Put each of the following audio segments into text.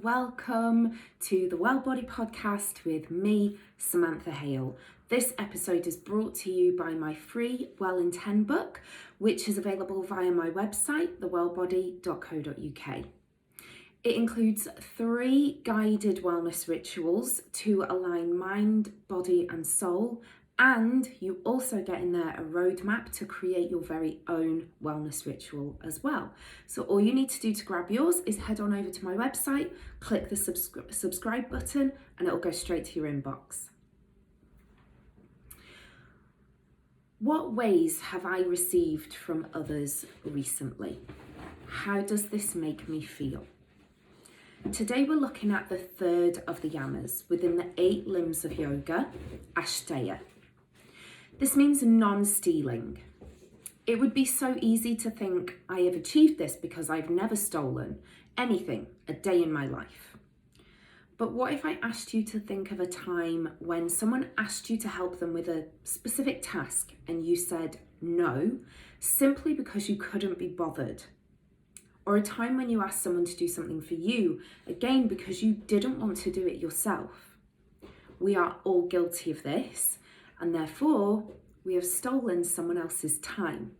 welcome to the Well Body Podcast with me, Samantha Hale. This episode is brought to you by my free Well in 10 book, which is available via my website, thewellbody.co.uk. It includes 3 guided wellness rituals to align mind, body and soul, and you also get in there a roadmap to create your very own wellness ritual as well. So all you need to do to grab yours is head on over to my website, click the subscribe button, and it'll go straight to your inbox. What ways have I received from others recently? How does this make me feel? Today we're looking at the third of the yamas within the 8 limbs of yoga, Astheya. This means non-stealing. It would be so easy to think I have achieved this because I've never stolen anything a day in my life. But what if I asked you to think of a time when someone asked you to help them with a specific task and you said no, simply because you couldn't be bothered? Or a time when you asked someone to do something for you, again, because you didn't want to do it yourself. We are all guilty of this, and therefore we have stolen someone else's time.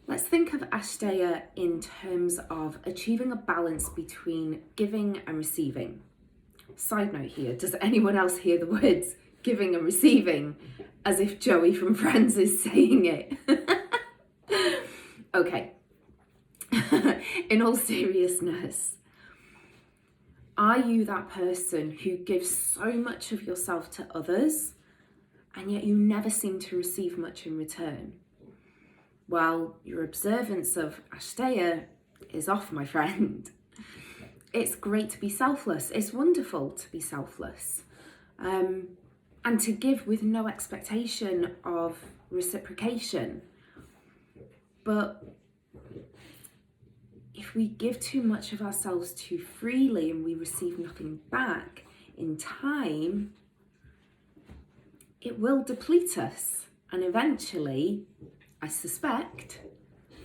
Let's think of Astheya in terms of achieving a balance between giving and receiving. Side note here, does anyone else hear the words giving and receiving as if Joey from Friends is saying it? Okay. In all seriousness, are you that person who gives so much of yourself to others and yet you never seem to receive much in return? Well, your observance of Astheya is off, my friend. It's great to be selfless. It's wonderful to be selfless. And to give with no expectation of reciprocation. But if we give too much of ourselves too freely and we receive nothing back in time, it will deplete us. And eventually, I suspect,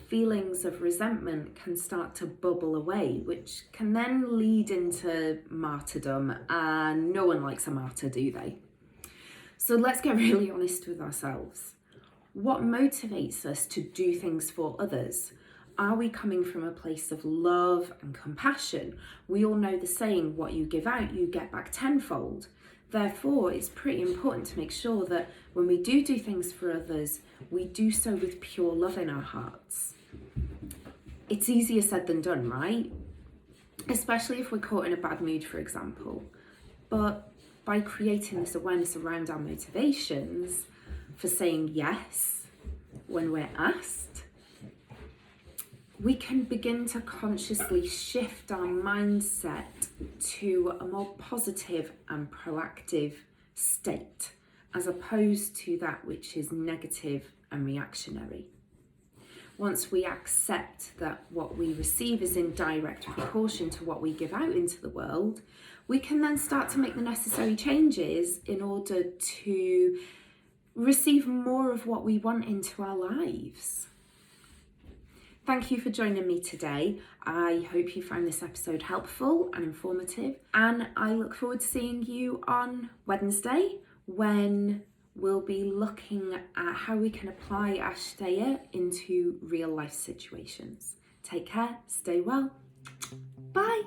feelings of resentment can start to bubble away, which can then lead into martyrdom. And no one likes a martyr, do they? So let's get really honest with ourselves. What motivates us to do things for others? Are we coming from a place of love and compassion? We all know the saying, what you give out, you get back tenfold. Therefore, it's pretty important to make sure that when we do things for others, we do so with pure love in our hearts. It's easier said than done, right? Especially if we're caught in a bad mood, for example. But by creating this awareness around our motivations for saying yes when we're asked, we can begin to consciously shift our mindset to a more positive and proactive state, as opposed to that which is negative and reactionary. Once we accept that what we receive is in direct proportion to what we give out into the world, we can then start to make the necessary changes in order to receive more of what we want into our lives. Thank you for joining me today. I hope you found this episode helpful and informative, and I look forward to seeing you on Wednesday when we'll be looking at how we can apply Astheya into real life situations. Take care, stay well, bye.